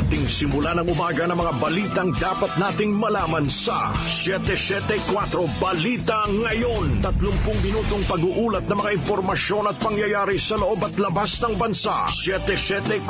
Ating simulan ng umaga ng mga balitang dapat nating malaman sa 774 Balita Ngayon. 30 minutong pag-uulat ng mga impormasyon at pangyayari sa loob at labas ng bansa. 774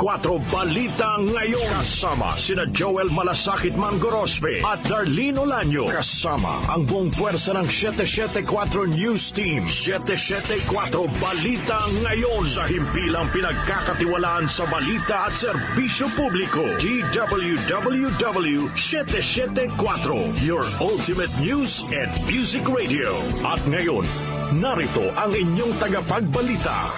Balita Ngayon. Kasama sina Joel Malasakit Mangorospe at Darlene Olanyo. Kasama ang buong puwersa ng 774 News Team. 774 Balita Ngayon. Sa himpilang pinagkakatiwalaan sa balita at serbisyo publiko. DWWW 774, your ultimate news and music radio. At ngayon, narito ang inyong tagapagbalita.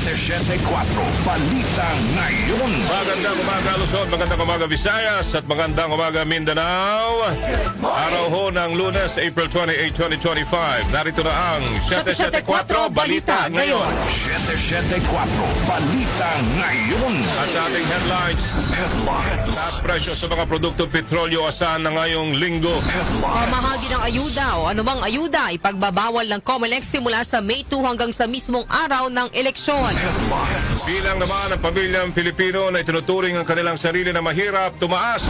774 Balita Ngayon. Magandang umaga Luzon, magandang umaga Visayas at magandang umaga Mindanao. Araw ho ng Lunes, April 28, 2025. Narito na ang 774 Balita Ngayon. 774 Balita Ngayon. At sa ating headlines, taas presyo sa mga produktong petrolyo asahan na ngayong linggo. Pamahagi ng ayuda o anumang ayuda ipagbabawal ng COMELEC simula sa May 2 hanggang sa mismong araw ng eleksyon. Bilang naman ang pamilyang Filipino na itinuturing ang kanilang sarili na mahirap, tumaas.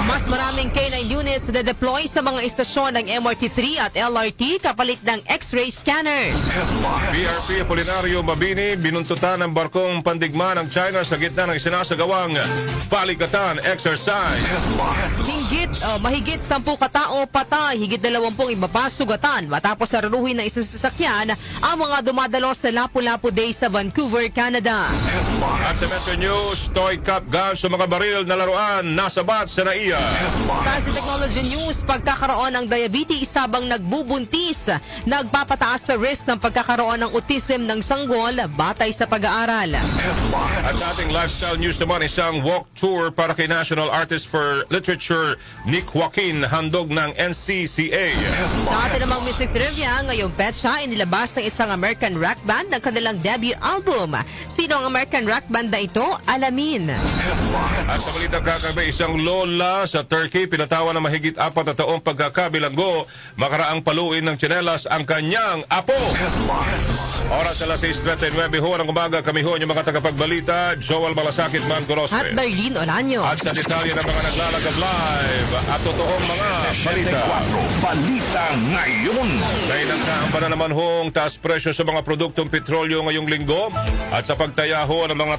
Mas maraming K9 units na deploy sa mga istasyon ng MRT3 at LRT kapalit ng X-ray scanners. PRP Apolinario Mabini binuntutan ng barkong pandigma ng China sa gitna ng isinasagawang palikatan exercise. Mahigit 10 katao patay, higit 20 iba pa sugatan matapos saruruhin ng isang sasakyan ang mga dumadalo sa Lapu-Lapu Day sa Vancouver, Canada. At sa Metro News, toy cup guns sa mga baril na laruan nasabat sa NAIA. Sa Technology News, pagkakaroon ng diabetes habang nagbubuntis, nagpapataas sa risk ng pagkakaroon ng autism ng sanggol batay sa pag-aaral. At sa ating lifestyle news naman, isang walk tour para kay National Artist for Literature Nick Joaquin, handog ng NCCA. Sa atin namang music trivia, ngayong petsa, inilabas ng isang American rock band ang kanilang debut album. Sino ang American rock band na ito? Alamin. At sa balitang kakabay, isang lola sa Turkey pinatawa na mahigit 4 na taong pagkakabilanggo makaraang paluin ng tsinelas ang kanyang apo. Oras alas 6:39 ho ng umaga, kami ho yung mga tagapagbalita, Joel Malasakit Mangorospe. At Darlene Olanyo. At sa detalye ng mga naglalagab live at totoong mga balita. 774 Balita Ngayon. Dahil nagkaamba na naman hong taas presyo sa mga produktong petrolyo ngayong linggo at sa pagtaya ho ng mga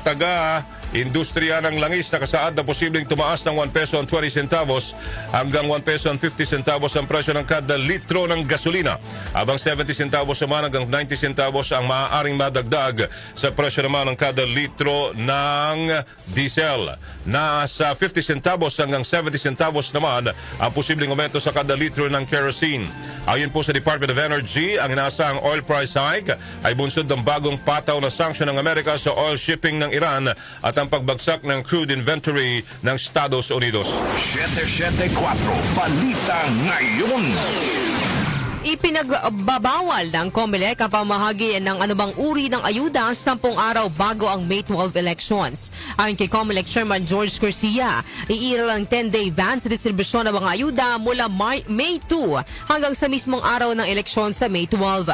industriya ng langis na kasaad na posibleng tumaas ng 1 peso and 20 centavos hanggang 1 peso and 50 centavos ang presyo ng kada litro ng gasolina. Habang 70 centavos naman hanggang 90 centavos ang maaaring madagdag sa presyo naman ng kada litro ng diesel. Nasa 50 centavos hanggang 70 centavos naman ang posibleng aumento sa kada litro ng kerosene. Ayon po sa Department of Energy, ang inaasahang oil price hike ay bunsod ng bagong pataw na sanksyon ng Amerika sa oil shipping ng Iran at ang pagbagsak ng crude inventory ng Estados Unidos. 774 Balita Ngayon. Ipinagbabawal ng COMELEC ang pamahagi ng anumang uri ng ayuda 10 araw bago ang May 12 elections. Ayon kay COMELEC Chairman George Garcia, iiral ang 10-day ban sa distribusyon ng mga ayuda mula May 2 hanggang sa mismong araw ng eleksyon sa May 12.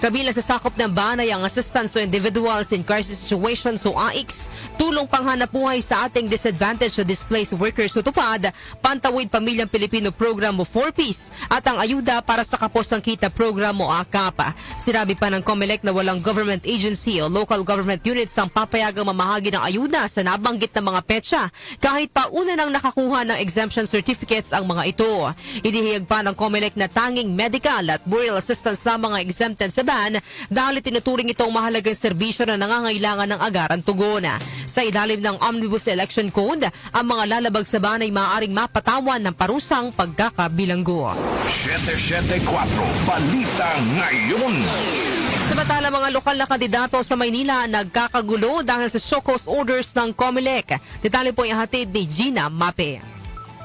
Kabilang sa sakop ng ban ay ang Assistance to Individuals in Crisis Situations o AICS, tulong panghanap buhay sa ating disadvantaged o displaced workers o tupad, Pantawid Pamilyang Pilipino Program o 4Ps at ang ayuda para sa kapos ng kita program o AKAP. Sinabi pa ng COMELEC na walang government agency o local government units ang papayagang mamahagi ng ayuda sa nabanggit na mga petsa kahit pa una nang nakakuha ng exemption certificates ang mga ito. Inihiyag pa ng COMELEC na tanging medical at burial assistance lamang ang exempted sa ban dahil tinuturing itong mahalagang serbisyo na nangangailangan ng agarang tugon. Sa ilalim ng Omnibus Election Code, ang mga lalabag sa ban ay maaaring mapatawan ng parusang pagkakabilanggo. 774 Balita Ngayon. Samantala, mga lokal na kandidato sa Maynila nagkakagulo dahil sa show cause orders ng COMELEC. Detalye po ihatid ni Gina Mape.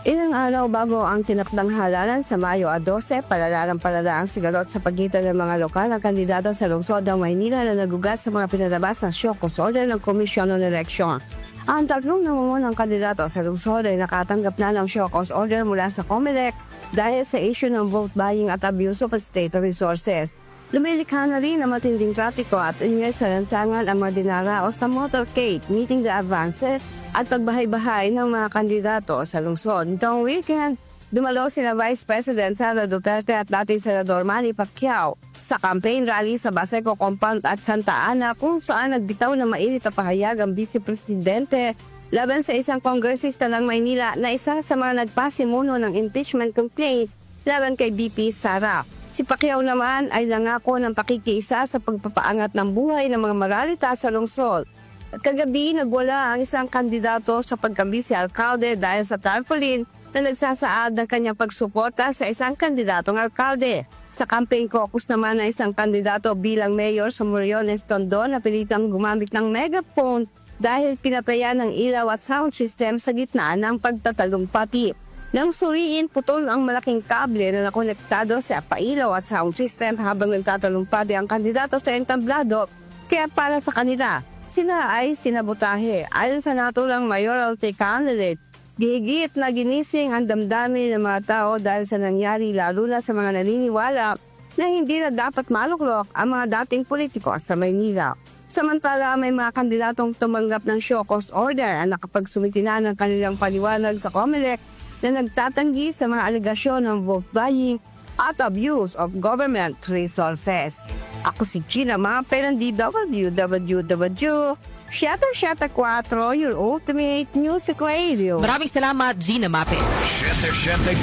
Ilang araw bago ang tinakdang halalan sa Mayo 12, palala ang sigalot sa pagitan ng mga lokal na kandidato sa lungsod ng Maynila na nagugat sa mga pinalabas na show cause order ng Komisyon ng Eleksyon. Ang tatlong namumunang kandidato sa lungsod ay nakatanggap na ng show cause order mula sa COMELEC dahil sa issue ng vote buying at abuse of state resources. Lumilikha na rin ang matinding trapiko at ingay sa lansangan ang mga dinaraos na motorcade, meeting the advance at pagbahay-bahay ng mga kandidato sa lungsod. Nitong weekend, dumalo sina Vice President Sara Duterte at dating Senador Manny Pacquiao sa campaign rally sa Baseco Compound at Santa Ana kung saan nagbitaw ng mainit na pahayag ang Vice Presidente laban sa isang kongresista ng Maynila na isa sa mga nagpasimuno ng impeachment complaint laban kay BP Sara. Si Pacquiao naman ay nangako ng pakikiisa sa pagpapaangat ng buhay ng mga maralita sa lungsod. At kagabi, nagwala ang isang kandidato sa pagka-vice-alkalde dahil sa tarpaulin na nagsasaad ng kanyang pagsuporta sa isang kandidatong alkalde. Sa campaign caucus naman ng isang kandidato bilang mayor sa Moriones, Tondo na pilitang gumamit ng megaphone dahil pinataya ng ilaw at sound system sa gitna ng pagtatalumpati. Nang suriin, putol ang malaking kable na nakonektado sa pailaw at sound system habang nagtatalumpati ang kandidato sa entablado. Kaya para sa kanila, sila ay sinabotahe. Ayon sa naturang mayoralty candidate, gigit na ginising ang damdamin ng mga tao dahil sa nangyari lalo na sa mga naniniwala na hindi na dapat maluklok ang mga dating politiko sa Maynila. Samantala, may mga kandidatong tumanggap ng show cause order ang nakapagsumiti na ng kanilang paliwanag sa COMELEC na nagtatanggi sa mga alegasyon ng vote buying at abuse of government resources. Ako si Gina Mape ng DWWW 774, your ultimate music radio. Maraming salamat, Gina Mape. 774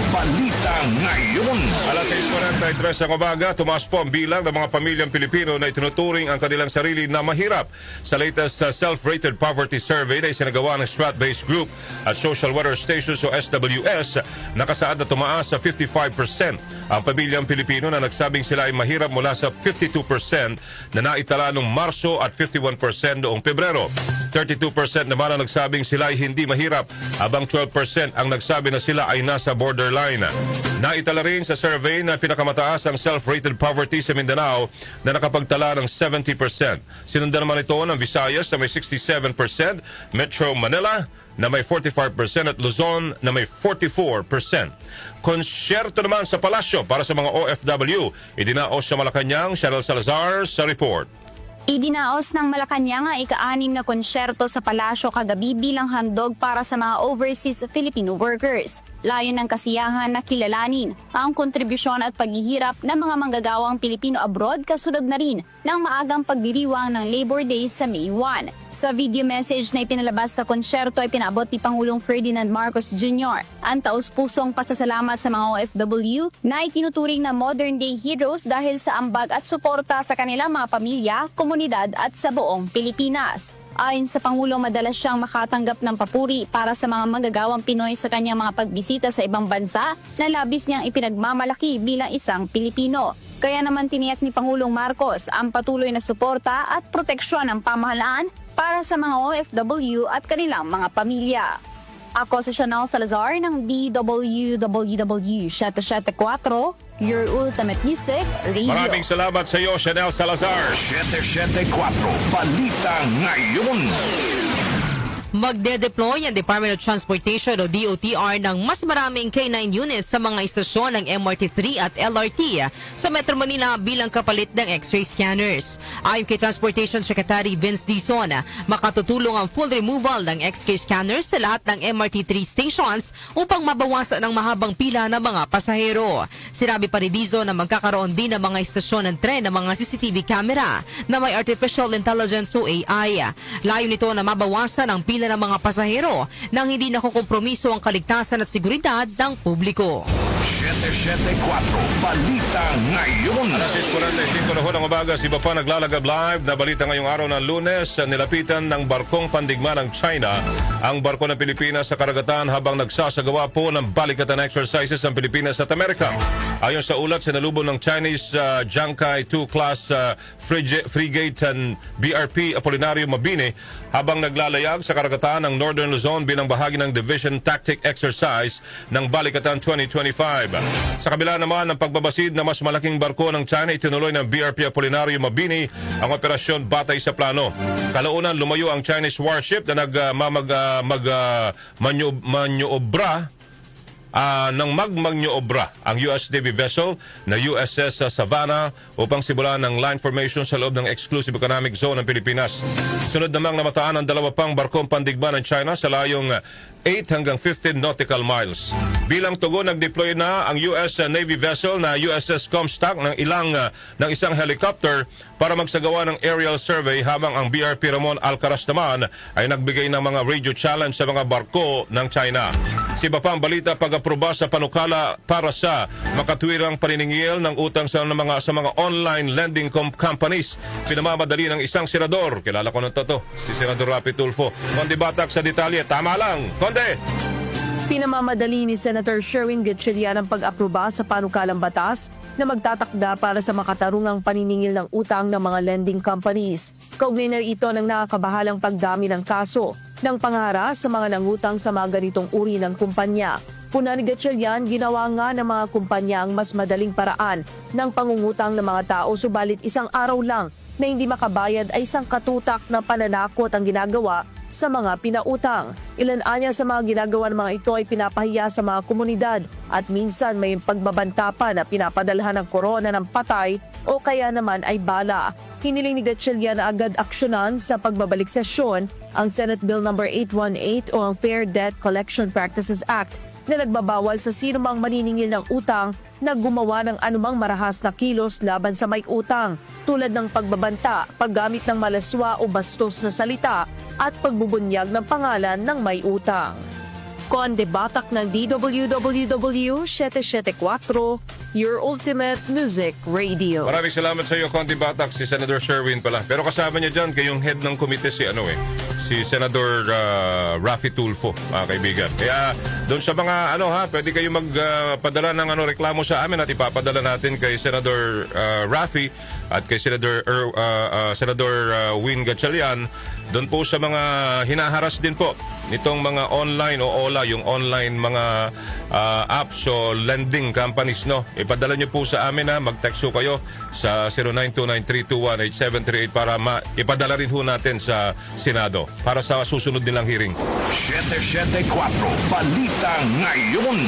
Balita Ngayon. Alas 6:43 ang umaga, tumaas po ang bilang ng mga pamilyang Pilipino na itinuturing ang kanilang sarili na mahirap. Sa latest Self-Rated Poverty Survey na isinagawa ng Strat-Based Group at Social Weather Stations o SWS, nakasaad na tumaas sa 55% ang pamilyang Pilipino na nagsabing sila ay mahirap mula sa 52% na naitala noong Marso at 51% noong Pebrero. 32% naman ang nagsabing sila ay hindi mahirap, habang 12% ang nagsabi na sila ay nasa borderline. Naitala rin sa survey na pinakamataas ang self-rated poverty sa Mindanao na nakapagtala ng 70%. Sinundan naman ito ng Visayas na may 67%, Metro Manila na may 45% at Luzon na may 44%. Konsyerto naman sa palasyo para sa mga OFW. Idinaos sa Malacanang, Cheryl Salazar sa report. Idinaos ng Malacanang ang ika-6 na konsyerto sa palasyo kagabi bilang handog para sa mga overseas Filipino workers. Layon ng kasiyahan na kilalanin ang kontribusyon at paghihirap ng mga manggagawang Pilipino abroad, kasunod na rin ng maagang pagdiriwang ng Labor Day sa May 1. Sa video message na ipinalabas sa konsyerto ay pinaabot ni Pangulong Ferdinand Marcos Jr. ang taus-pusong pasasalamat sa mga OFW na itinuturing na modern day heroes dahil sa ambag at suporta sa kanilang mga pamilya, komunidad at sa buong Pilipinas. Ayon sa Pangulong, madalas siyang makatanggap ng papuri para sa mga manggagawang Pinoy sa kanyang mga pagbisita sa ibang bansa na labis niyang ipinagmamalaki bilang isang Pilipino. Kaya naman tiniyak ni Pangulong Marcos ang patuloy na suporta at proteksyon ng pamahalaan para sa mga OFW at kanilang mga pamilya. Ako si Chanel Salazar ng DWWW 774, your ultimate music radio. Maraming salamat sa iyo, Chanel Salazar. 774 Balita Ngayon. Magde-deploy ang Department of Transportation o DOTR ng mas maraming K9 units sa mga istasyon ng MRT3 at LRT sa Metro Manila bilang kapalit ng X-ray scanners. Ayon kay Transportation Secretary Vince Dizon, makatutulong ang full removal ng X-ray scanners sa lahat ng MRT3 stations upang mabawasan ang mahabang pila ng mga pasahero. Sinabi pa ni Dizon na magkakaroon din ng mga istasyon ng tren ng mga CCTV camera na may artificial intelligence o AI. Layo nito na mabawasan ang pila ng mga pasahero nang hindi nakukompromiso ang kaligtasan at seguridad ng publiko. 774 Balita Ngayon. Alas 6:45 na ho ng umaga, si Bapa naglalagab live na balita ngayong araw ng Lunes. Nilapitan ng barkong pandigma ng China ang barko ng Pilipinas sa karagatan habang nagsasagawa po ng balikatan exercises ng Pilipinas at Amerika. Ayon sa ulat, sinalubong ng Chinese Jiangkai 2 class frigate and BRP Apolinario Mabini habang naglalayag sa karagatan ng Northern Luzon bilang bahagi ng Division Tactic Exercise ng Balikatan 2025. Sa kabila naman ng pagbabasid na mas malaking barko ng China, itinuloy ng BRP Apolinario Mabini ang operasyon batay sa plano. Kalaunan, lumayo ang Chinese warship na nagmanyobra ng magmagnyobra ang US Navy vessel na USS Savannah upang simulan ng line formation sa loob ng Exclusive Economic Zone ng Pilipinas. Sunod namang namataan ang 2 pang barkong pandigma ng China sa layong 8 hanggang 15 nautical miles. Bilang tugon, nag-deploy na ang US Navy vessel na USS Comstock ng isang helicopter para magsagawa ng aerial survey, habang ang BRP Ramon Alcaraz naman ay nagbigay ng mga radio challenge sa mga barko ng China. Si iba pa ang balita, pag-aproba sa panukala para sa makatwirang paniningil ng utang sa mga online lending companies. Pinamamadali ng isang senador. Kilala ko na to, si Senador Rafi Tulfo. Konde Batak sa detalye. Tama lang, Konde! Pinamamadali ni Senator Sherwin Gatchalian ang pag-aproba sa panukalang batas na magtatakda para sa makatarungang paniningil ng utang ng mga lending companies. Kaugnay na ito ng nakakabahalang pagdami ng kaso ng pangara sa mga nangutang sa mga ganitong uri ng kumpanya. Puna ni Gatchalian, ginawa nga ng mga kumpanya ang mas madaling paraan ng pangungutang ng mga tao, subalit isang araw lang na hindi makabayad ay isang katutak na pananakot ang ginagawa sa mga pinautang. Ilan anya sa mga ginagawa ng mga ito ay pinapahiya sa mga komunidad at minsan may pagbabanta pa na pinapadalhan ng korona ng patay o kaya naman ay bala. Hiniling ni Gatchalian na agad aksyonan sa pagbabalik sesyon ang Senate Bill No. 818 o ang Fair Debt Collection Practices Act na nagbabawal sa sino mang maniningil ng utang na gumawa ng anumang marahas na kilos laban sa may utang, tulad ng pagbabanta, paggamit ng malaswa o bastos na salita at pagbubunyag ng pangalan ng may utang. Konde Batak ng DWWW 774, Your Ultimate Music Radio. Maraming salamat sa iyo, Konde Batak, si Senator Sherwin pala. Pero kasama niya dyan, kayong head ng komite si Senador Rafi Tulfo, mga kaibigan. Kaya doon sa mga pwede kayo magpadala ng reklamo sa amin at ipapadala natin kay Senador Rafi at kay Senador Win Gatchalian. Doon po sa mga hinaharas din po nitong mga online o OLA, yung online mga apps o lending companies, no? Ipadala niyo po sa amin, mag-text po kayo sa 0929-321-8738 para ipadala rin po natin sa Senado para sa susunod nilang hearing. 774 Balita Ngayon.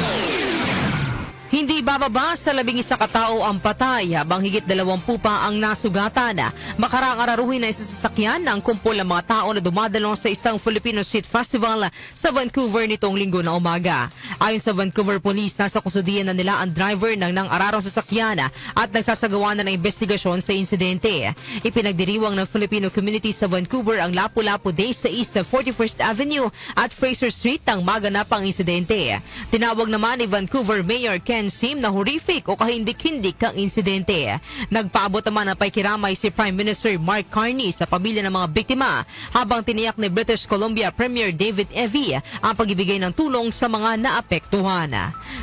Hindi bababa sa 11 katao ang patay habang higit 20 pa ang nasugatan. Makarang araruhin na isa sasakyan ng kumpol ng mga tao na dumadalo sa isang Filipino Street Festival sa Vancouver nitong linggo na umaga. Ayon sa Vancouver Police, nasa kusudian na nila ang driver ng nang-ararong sasakyan at nagsasagawa na ng investigasyon sa insidente. Ipinagdiriwang ng Filipino community sa Vancouver ang Lapu-Lapu Day sa East 41st Avenue at Fraser Street nang maganap ang insidente. Tinawag naman ni Vancouver Mayor Ken Sim na horrific o kahindik-hindik ang insidente. Nagpaabot naman ng pakikiramay si Prime Minister Mark Carney sa pamilya ng mga biktima, habang tiniyak ni British Columbia Premier David Eby ang pagbibigay ng tulong sa mga naapektuhan.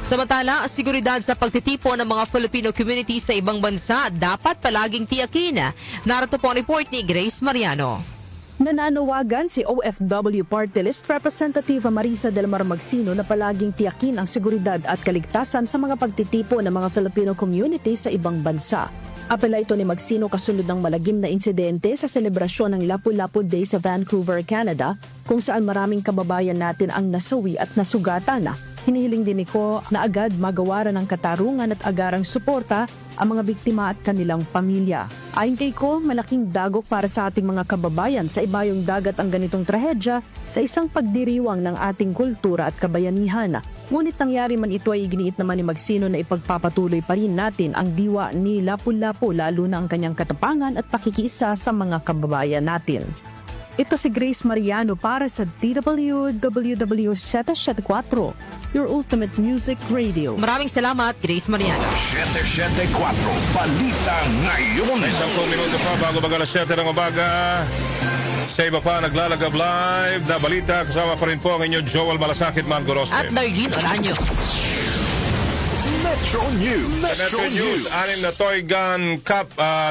Samantala, seguridad sa pagtitipon ng mga Filipino community sa ibang bansa dapat palaging tiyakin. Narito po ang report ni Grace Mariano. Nananawagan si OFW Party List Representative Marisa Del Mar Magsino na palaging tiyakin ang seguridad at kaligtasan sa mga pagtitipo ng mga Filipino community sa ibang bansa. Apela ito ni Magsino kasunod ng malagim na insidente sa selebrasyon ng Lapu-Lapu Day sa Vancouver, Canada, kung saan maraming kababayan natin ang nasawi at nasugatan. Hinihiling din ko na agad magawaran ng katarungan at agarang suporta ang mga biktima at kanilang pamilya. Ayon kay ko, malaking dagok para sa ating mga kababayan sa ibayong dagat ang ganitong trahedya sa isang pagdiriwang ng ating kultura at kabayanihan. Ngunit nangyari man ito ay iginiit naman ni Magsino na ipagpapatuloy pa rin natin ang diwa ni Lapu-Lapu, lalo na ang kanyang katapangan at pakikiisa sa mga kababayan natin. Ito si Grace Mariano para sa DWWW 774, Your Ultimate Music Radio. Maraming salamat, Grace Mariano. 774 Balita Ngayon. May 10 minuto pa bago mag-alas 7 ng umaga. Sa iba pa, naglalagab live na balita. Kasama pa rin po ang inyong Joel Malasakit, Man Gorospe. At Darlene Olanyo. Metro News. Metro News, 6 na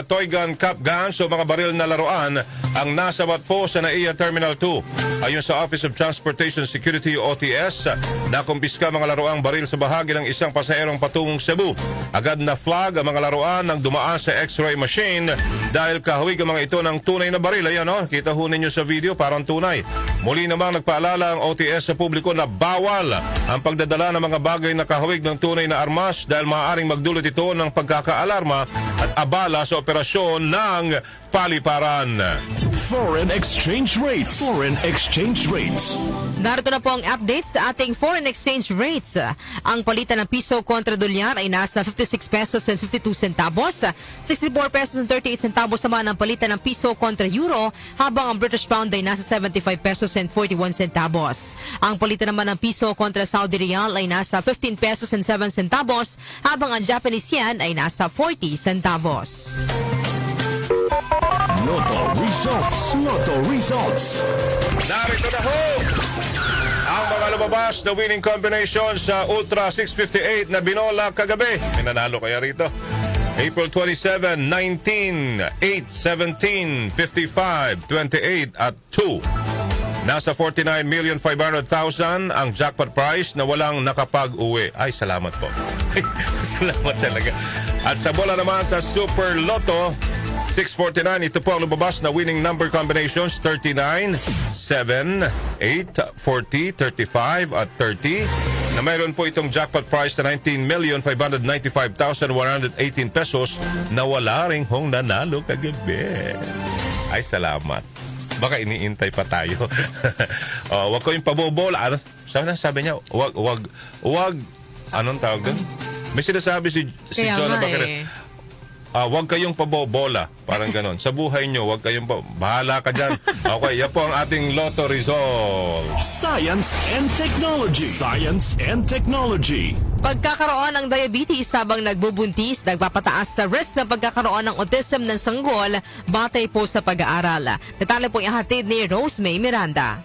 toy gun cup guns o mga baril na laruan ang nasabat po sa NAIA Terminal 2. Ayon sa Office of Transportation Security OTS, nakumpiska mga laruang baril sa bahagi ng isang pasaherong patungong Cebu. Agad na flag ang mga laruan nang dumaan sa X-ray machine dahil kahawig ang mga ito ng tunay na baril. Ayan kita ho ninyo sa video, parang tunay. Muli namang nagpaalala ang OTS sa publiko na bawal ang pagdadala ng mga bagay na kahawig ng tunay na armas dahil maaaring magdulot ito ng pagkakaalarma at abala sa operasyon ng paliparan. Foreign exchange rates. Foreign exchange rates. Narito na po ang update sa ating foreign exchange rates. Ang palitan ng piso kontra dolyar ay nasa 56 pesos and 52 centavos. 64 pesos and 38 centavos naman ang palitan ng piso kontra euro, habang ang British pound ay nasa 75 pesos and 41 centavos. Ang palitan naman ng piso kontra Saudi Riyal ay nasa 15 pesos and 7 centavos, habang ang Japanese yen ay nasa 40 centavos. Lotto results. Lotto results. Narito na ho ang mga lumabas na winning combination sa Ultra 658 na binola kagabi. May nanalo kaya rito? April 27, 19, 8, 17, 55, 28 at 2. Nasa 49,500,000 ang jackpot prize na walang nakapag-uwi. Ay, salamat po. Salamat talaga. At sa bola naman sa Super Lotto 649, ito po ang lumabas na winning number combinations: 39, 7, 8, 40, 35 at 30. Na mayroon po itong jackpot prize na 19,595,118 pesos na wala ring hong nanalo kagabi. Ay, salamat. Baka iniintay pa tayo. Wag ko yung pabobola. Ano? Sabi niya, wag, anong tawag doon? May sinasabi si Kaya Jonah nga Bacaret. Huwag kayong pabobola. Parang ganon. Sa buhay nyo, huwag kayong bahala ka dyan. Okay, yan po ang ating Lotto result. Science and technology. Science and technology. Pagkakaroon ng diabetes habang nagbubuntis, nagpapataas sa risk ng pagkakaroon ng autism ng sanggol batay po sa pag-aaral. Detalye po ihatid ni Rosemay Miranda.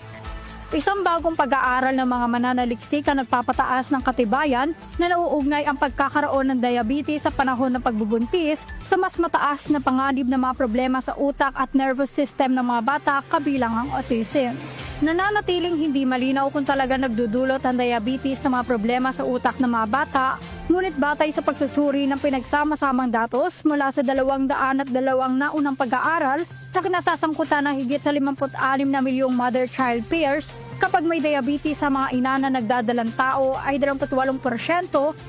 Isang bagong pag-aaral ng mga mananaliksik ang nagpapataas ng katibayan na nauugnay ang pagkakaroon ng diabetes sa panahon ng pagbubuntis sa mas mataas na panganib na mga problema sa utak at nervous system ng mga bata kabilang ang autism. Nananatiling hindi malinaw kung talaga nagdudulot ang diabetes ng mga problema sa utak ng mga bata, ngunit batay sa pagsusuri ng pinagsama-samang datos mula sa 202 naunang pag-aaral na kinasasangkutan ng higit sa 56 na milyong mother-child pairs, kapag may diabetes sa mga ina na nagdadalang tao ay 28%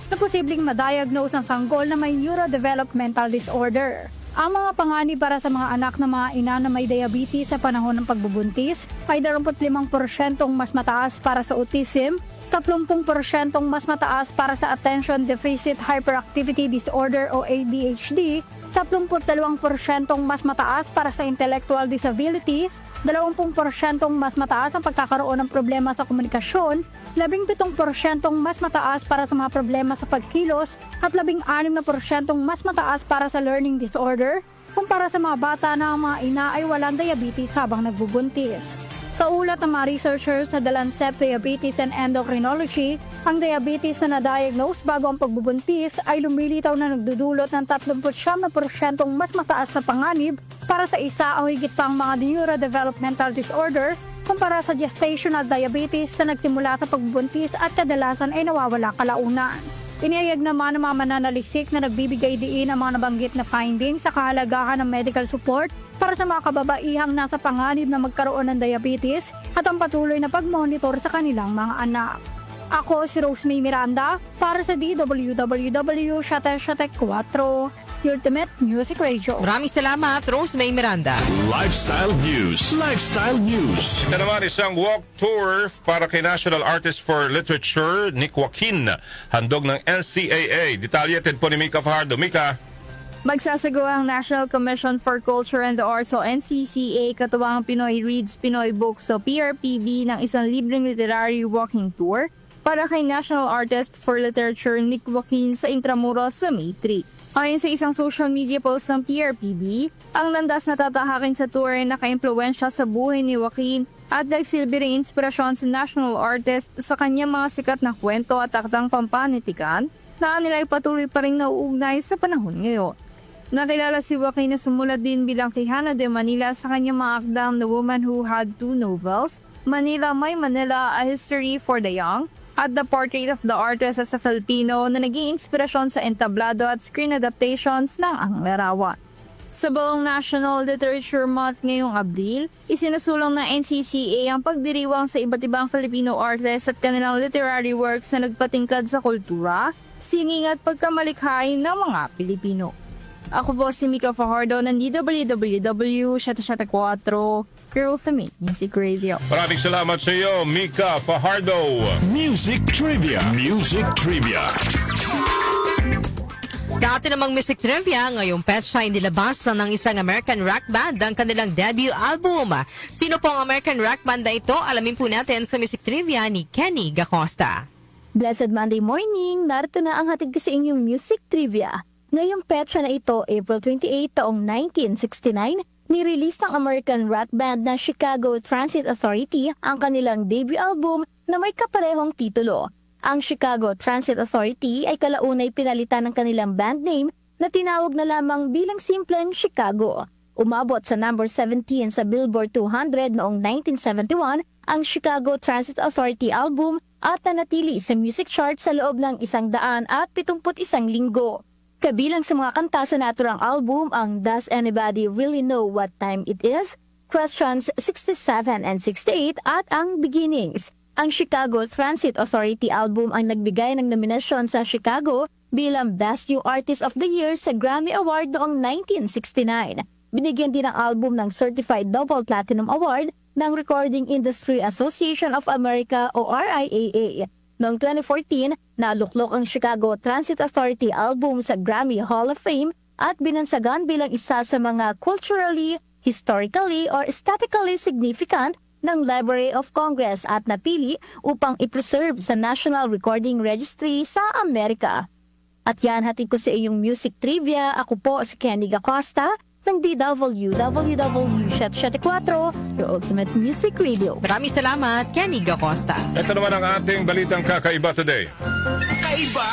na posibleng madiagnose ang sanggol na may neurodevelopmental disorder. Ang mga panganib para sa mga anak ng mga ina na may diabetes sa panahon ng pagbubuntis ay 25% mas mataas para sa autism, 30% mas mataas para sa attention deficit hyperactivity disorder o ADHD, 32% mas mataas para sa intellectual disability, 20% mas mataas ang pagkakaroon ng problema sa komunikasyon, 17% mas mataas para sa mga problema sa pagkilos, at 16% mas mataas para sa learning disorder, kumpara sa mga bata na ang mga ina ay walang diabetes habang nagbubuntis. Sa ulat ng mga researchers sa The Lancet Diabetes and Endocrinology, ang diabetes na na-diagnose bago ang pagbubuntis ay lumilitaw na nagdudulot ng 39% mas mataas na panganib para sa isa o higit pang mga neurodevelopmental disorder kumpara sa gestational diabetes na nagsimula sa pagbubuntis at kadalasan ay nawawala kalaunan. Inihayag naman ng mga mananaliksik na nagbibigay diin ang mga nabanggit na findings sa kahalagahan ng medical support para sa mga kababaihang nasa panganib na magkaroon ng diabetes at ang patuloy na pagmonitor sa kanilang mga anak. Ako si Rosemay Miranda para sa DWWW Shate 4, Ultimate Music Radio. Maraming salamat, Rosemay Miranda. Lifestyle News. Lifestyle News. Ito naman isang walk tour para kay National Artist for Literature, Nick Joaquin. Handog ng NCAA. Detalyated po ni Mika Fajardo. Mika. Magsasagawa ang National Commission for Culture and the Arts o NCCA katuwang Pinoy Reads Pinoy Books o PRPB ng isang libreng literary walking tour para kay National Artist for Literature Nick Joaquin sa Intramuros sa May 3. Ayon sa isang social media post ng PRPB, ang landas na tatahakin sa tour ay naka-impluwensya sa buhay ni Joaquin at nagsilbi ring inspirasyon sa national artist sa kanyang mga sikat na kwento at aktang pampanitikan na nila ay patuloy pa rin nauugnay sa panahon ngayon. Nakilala si Joaquin na sumulat din bilang Tejano de Manila sa kanyang mga akdang The Woman Who Had Two Novels, Manila My Manila, A History for the Young, at The Portrait of the Artist as a Filipino na naging inspirasyon sa entablado at screen adaptations ng Ang Larawan. Sa buong National Literature Month ngayong Abril, isinusulong ng NCCA ang pagdiriwang sa iba't ibang Filipino artists at kanilang literary works na nagpatingkad sa kultura, sining at pagkamalikhain ng mga Pilipino. Ako po si Mika Fajardo ng DWWW 774 Girl Family Music Radio. Maraming salamat sa iyo, Mika Fajardo. Music Trivia. Music Trivia. Sa atin namang music trivia, ngayong petsa inilabasan ng isang American rock band ang kanilang debut album. Sino po ang American rock band na ito? Alamin po natin sa music trivia ni Kenny Gacosta. Blessed Monday morning, narito na ang hatid ko sa inyong music trivia. Ngayong petsa na ito, April 28 taong 1969, nirelease ng American rock band na Chicago Transit Authority ang kanilang debut album na may kaparehong titulo. Ang Chicago Transit Authority ay kalaunay pinalitan ng kanilang band name na tinawag na lamang bilang simpleng Chicago. Umabot sa number 17 sa Billboard 200 noong 1971 ang Chicago Transit Authority album at nanatili sa music chart sa loob ng 171 linggo. Kabilang sa mga kanta sa naturang album ang Does Anybody Really Know What Time It Is, Questions 67 and 68 at ang Beginnings. Ang Chicago Transit Authority album ang nagbigay ng nominasyon sa Chicago bilang Best New Artist of the Year sa Grammy Award noong 1969. Binigyan din ang album ng Certified Double Platinum Award ng Recording Industry Association of America o RIAA. Noong 2014, naluklok ang Chicago Transit Authority album sa Grammy Hall of Fame at binansagan bilang isa sa mga culturally, historically, or aesthetically significant ng Library of Congress at napili upang i-preserve sa National Recording Registry sa Amerika. At yan, hatid ko sa iyong music trivia. Ako po si Kenny Gacosta ng DWWW774, your ultimate music radio. Maraming salamat, Kenny Gacosta. Ito naman ang ating balitang kakaiba today. Kaiba!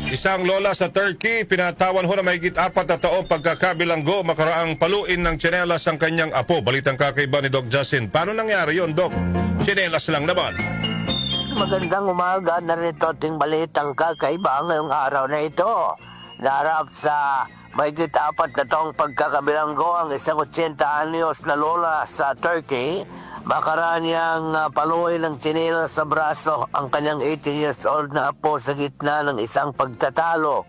Isang lola sa Turkey, pinatawan ho na mahigit 4 na taong pagkakabilanggo makaraang paluin ng tsinelas ang kanyang apo. Balitang kakaiba ni Doc Justin. Paano nangyari yon, Doc? Tsinelas lang naman. Magandang umaga, narito ating balitang kakaiba ngayong araw na ito. Narap sa mahigit 4 na taong pagkakabilanggo ang isang 80 anyos na lola sa Turkey. Makaraan niyang paluin ng tsinelas sa braso ang kanyang 18 years old na apo sa gitna ng isang pagtatalo.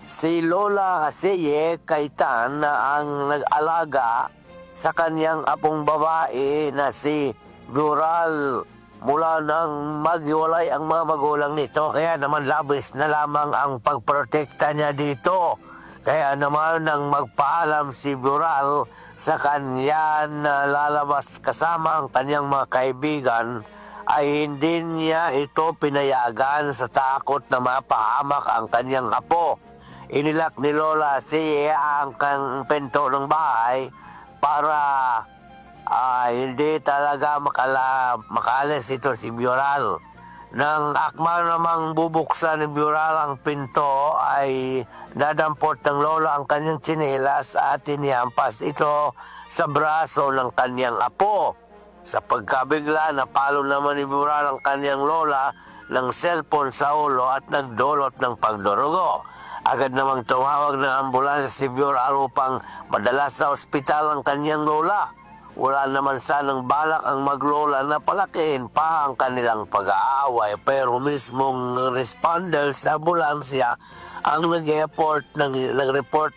Si Lola Haseye Kaitan na ang nag-alaga sa kanyang apong babae na si Vural mula nang maghiwalay ang mga magulang nito. Kaya naman labis na lamang ang pagprotekta niya dito. Kaya naman nang magpaalam si Vural sa kanya na lalabas kasama ang kanyang mga kaibigan, ay hindi niya ito pinayagan sa takot na mapahamak ang kanyang apo. Inilak ni Lola ang pinto ng bahay para hindi talaga makalis ito si Vural. Nang akma namang bubuksan ni Vural ang pinto ay nadampot ng lola ang kanyang tsinelas at inihampas ito sa braso ng kanyang apo. Sa pagkabigla, napalo naman ni Vural ang kanyang lola ng cellphone sa ulo at nagdulot ng pagdurugo. Agad namang tumawag ng ambulansya si Vural upang madala sa ospital ang kanyang lola. Wala naman sanang balak ang maglola na palakihin pa ang kanilang pag-aaway, pero mismong responder sa ambulansya ang nag-report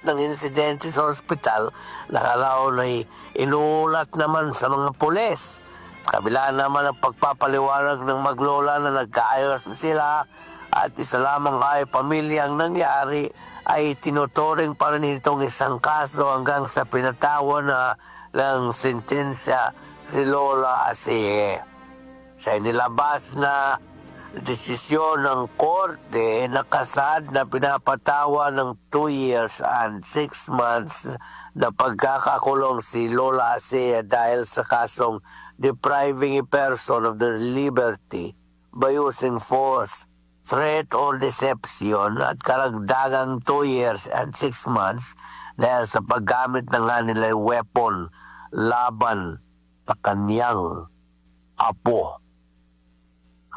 ng insidente sa ospital. Nakalaon ay inuulat naman sa mga pulis. Sa kabila naman ang pagpapaliwanag ng maglola na nagkaayos na sila at isa lamang ay pamilyang nangyari, ay tinuturing pa rin itong isang kaso hanggang sa pinatawan na ng sentensya si Lola Haseye. Sa inilabas na desisyon ng korte, nakasad na pinapatawa ng 2 years and 6 months na pagkakakulong si Lola Haseye dahil sa kasong depriving a person of their liberty by using force, threat or deception, at karagdagang 2 years and 6 months dahil sa paggamit na nga nila yung weapon laban sa kanyang apo.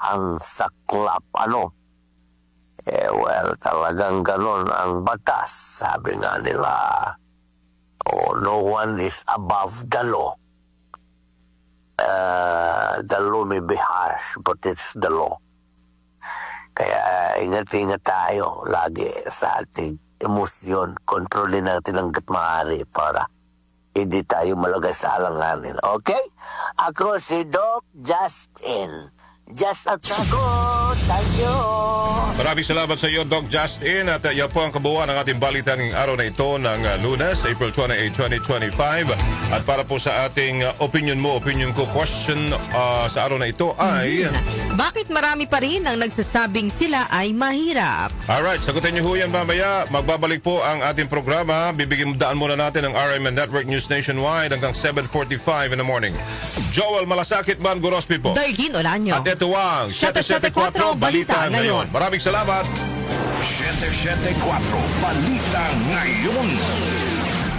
Ang saklap, well, talagang ganon ang batas. Sabi nga nila, no one is above the law. The law may be harsh, but it's the law. Kaya ingat-ingat tayo lagi sa ating emosyon. Kontrolin natin hanggat maaari para hindi tayo malagay sa alanganin. Okay? Ako si Doc Justin. Just at ako. Thank you. Maraming salamat sa iyo, Doc Justin. At yan po ang kabuuan ng ating balitan ng araw na ito ng Lunes, April 28, 2025. At para po sa ating opinion ko, question sa araw na ito ay... Bakit marami pa rin ang nagsasabing sila ay mahirap? Alright, sagutin niyo ho yan mamaya. Magbabalik po ang ating programa. Bibigyan daan muna natin ang RMN Network News Nationwide hanggang 7:45 in the morning. Joel Malasakit Man Gorospi po. Dargin Olanyo. At ito ang 774 Balita Ngayon. Maraming salamat. 774 Balita Ngayon.